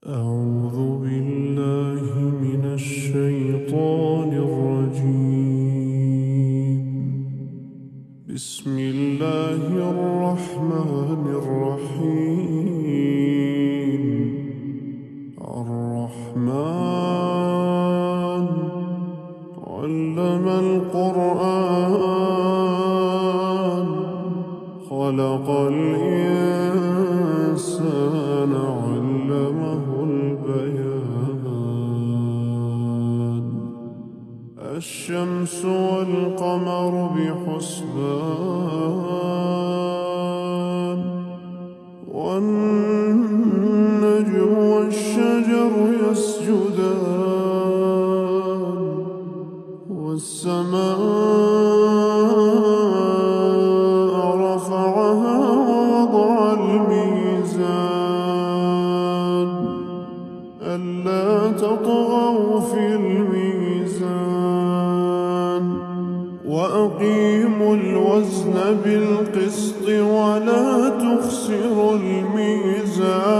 أعوذ بالله من الشيطان الرجيم. بسم الله الرحمن الرحيم. الرحمن علم القرآن خلق الإنسان علمه البيان. الشمس والقمر بحسبان والنجم والشجر يسجدان والسماء رفعها ووضع الميزان ألا تطغوا في الميزان وأقيموا الوزن بالقسط ولا تخسروا الميزان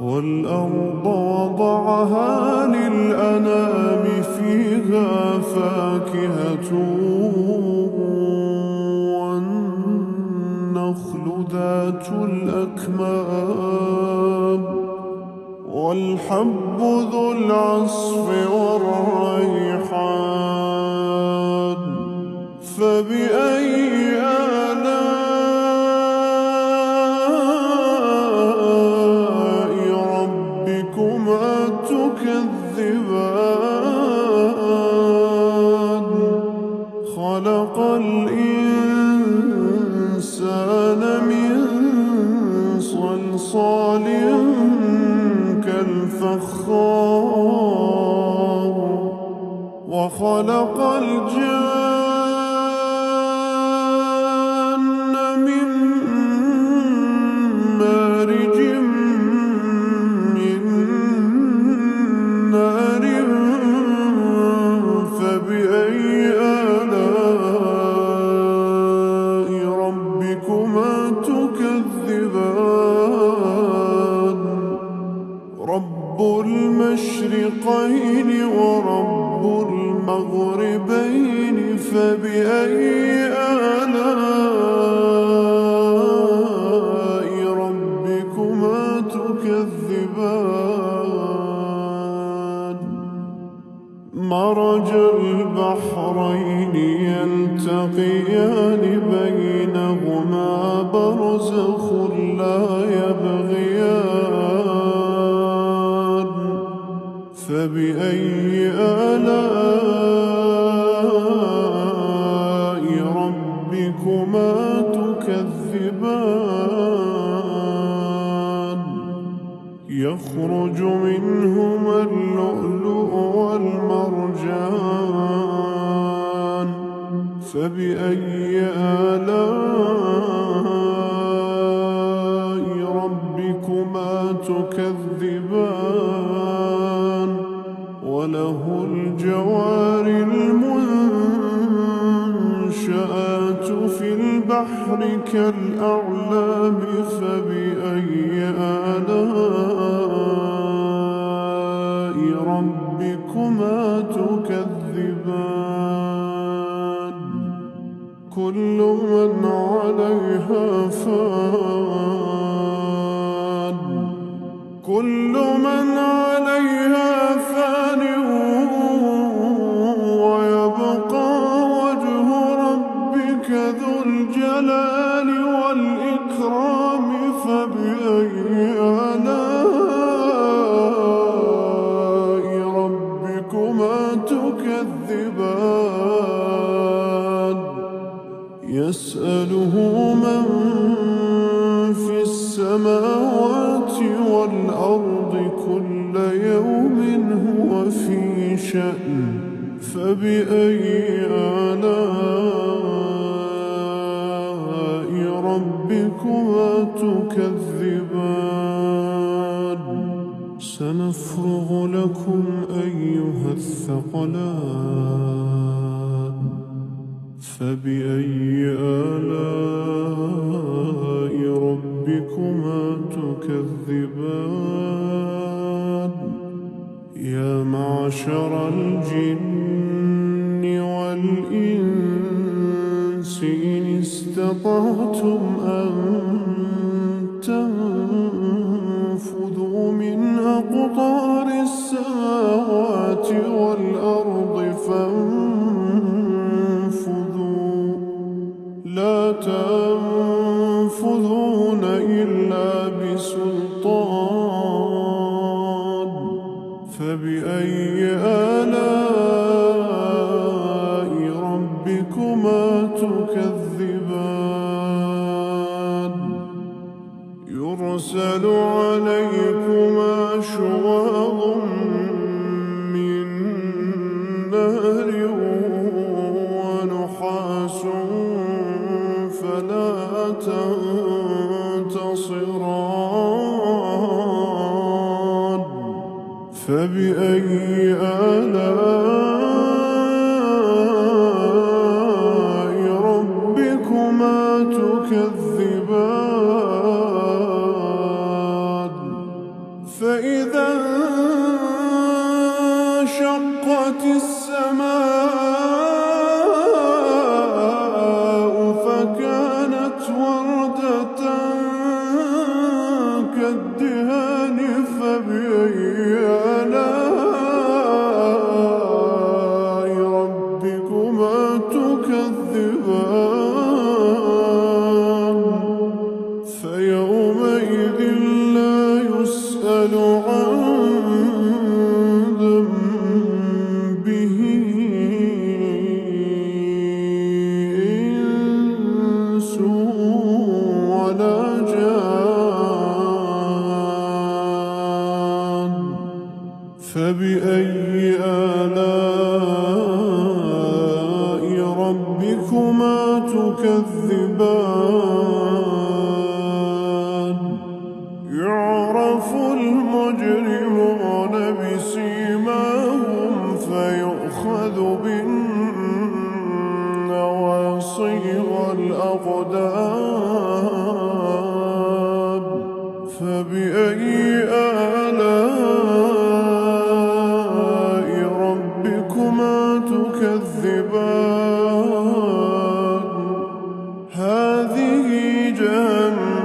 والأرض وضعها للأنام فيها فاكهة والنخل ذات الأكمام والحب ذو العصف والريحان فبأي آلاء ربكما تكذبان خلق الإنسان من صلصال كالفخار وخلق الجان من مارج من نار فبأي آلاء ربكما تكذبان رب المشرقين ورب المغربين فبأي آلاء ربكما تكذبان مرج البحرين يلتقيان بينهما برزخ لا يبغيان فبأي آلاء ربكما تكذبان يخرج منهما اللؤلؤ والمرجان فبأي آلاء ربكما تكذبان وله الجوار المنشآت في البحر كالأعلام فبأي آلاء ربكما تكذبان كل من عليها فان كل من عليها فان ويبقى وجه ربك ذو الجلال والإكرام فبأي آلاء ربكما تكذبان يسأله من في السماوات والأرض كل يوم هو في شأن فبأي آلاء ربكما تكذبان سنفرغ لكم أيها الثقلان فبأي آلاء ربكما ربكما تكذبان يا معشر الجن والإنس إن استطعتم أن تنفذوا من أقطار السماوات والأرض فانفذوا لا تنفذون إلا بسلطان فبأي آلاء ربكما تكذبان يرسل عليكما شواظ من نار ونحاس فلا تنتصران فبأي آلاء ربكما تكذبان فإذا انشقت السماء فكانت وردة كالدهان فبأي آلاء ربكما تكذبان فيومئذ لا يسأل عن ذنبه إنس ولا جان فبأي آلاء ربكما تكذبان يعرف المجرمون بسيماهم فيؤخذ بالنواصي والأقدام فبأي آلاء ربكما تكذبان هذه جهنم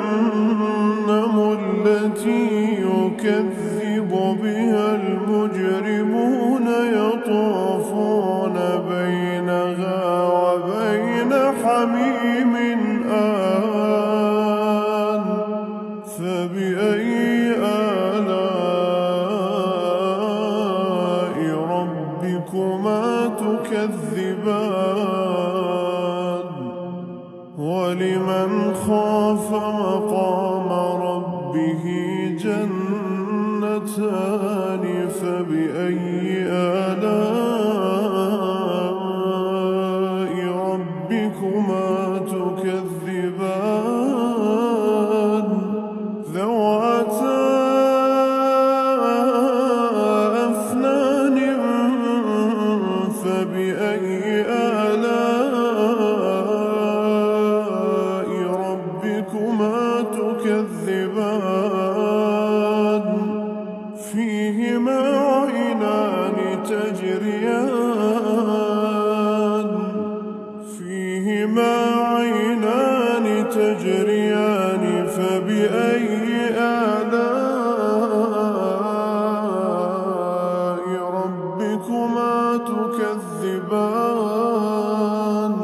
التي يكذب بها المجرمون يطوفون بينها وبين حميم آن فبأي آلاء ربكما تكذبان ولمن خاف مقام ربه جنتان فبأي آلاء ربكما تكذبان ذواتا أفنان فبأي آلاء ربكما تكذبان فيهما عينان تجريان فبأي آلاء ربكما تكذبان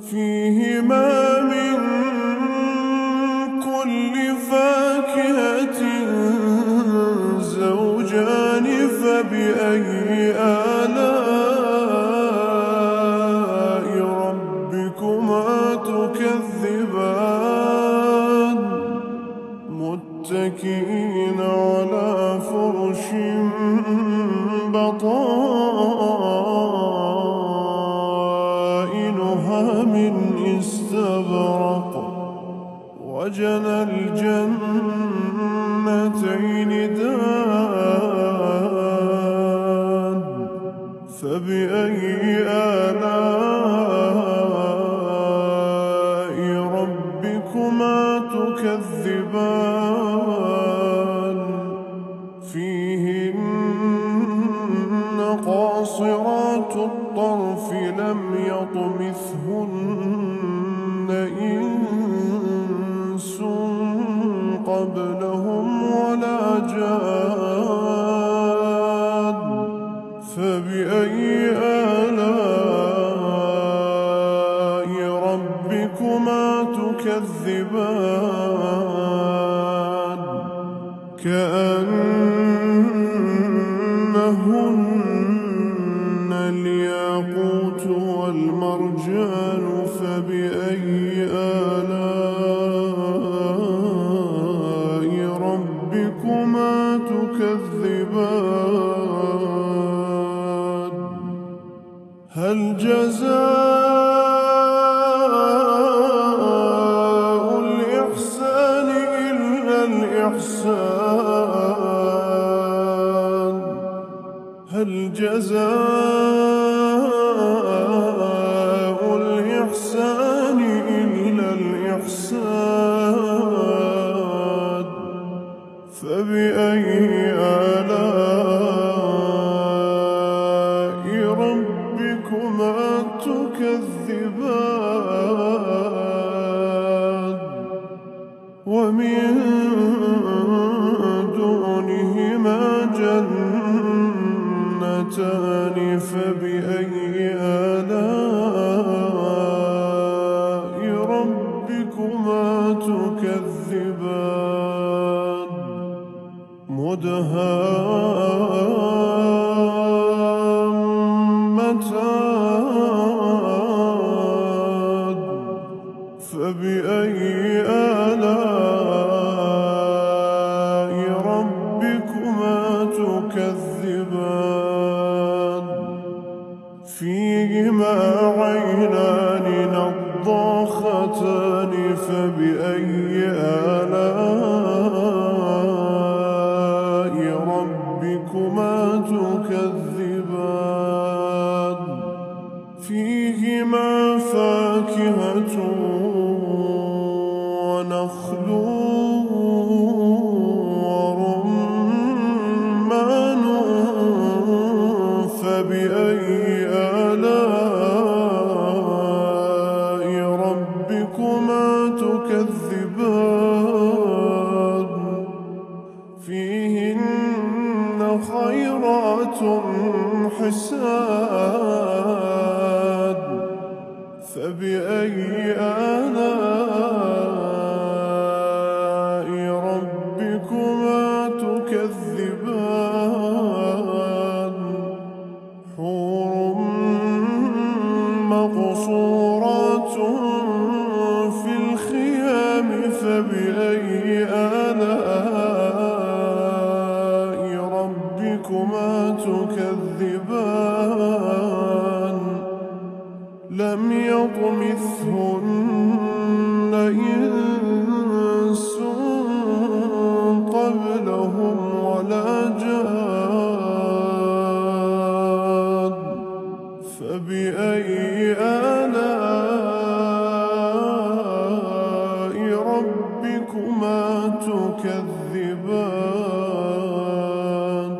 فيهما من كل فاكهة زوجان فبأي آلاء ربكما تكذبان متكئين على فرش بطائنها من استبرق وجنى الجنتين دان فبأي آلاء ربكما تكذبان تكذبان فيهن قاصرات الطرف لم يطمثهن إنس قبلهم ولا جان فبأي آلاء ربكما تكذبان كأنهن الياقوت والمرجان فبأي آلاء ربكما تكذبان هل جزاء الإحسان إلا الإحسان هل جزاء الإحسان إلا الإحسان فبأي آلاء ربكما تكذبان ومن دونهما جنتان فبأي آلاء ربكما تكذبان مدهامتان فبأي آلاء ربكما تكذبان فيهما عينان نضاختان فبأي آلاء ربكما تكذبان فيهما فاكهة ونخل ورمان فبأي آلاء ربكما تكذبان فيهن خيرات حسان فبأي آلاء ربكما تكذبان حور مقصورات في الخيام فبأي آلاء ربكما تكذبان لم يطمثهن إنس قبلهم ولا جان فبأي آلاء ربكما تكذبان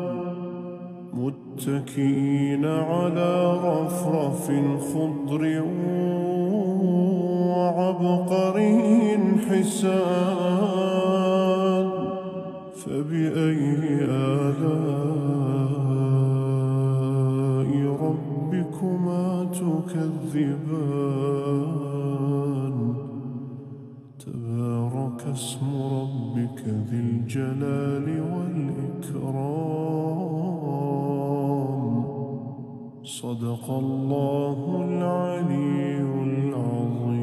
متكئين على رفرف خضر وعبقري حسان فبأي آلاء ربكما تكذبان تبارك اسم ربك ذي الجلال والإكرام صدق الله العلي العظيم.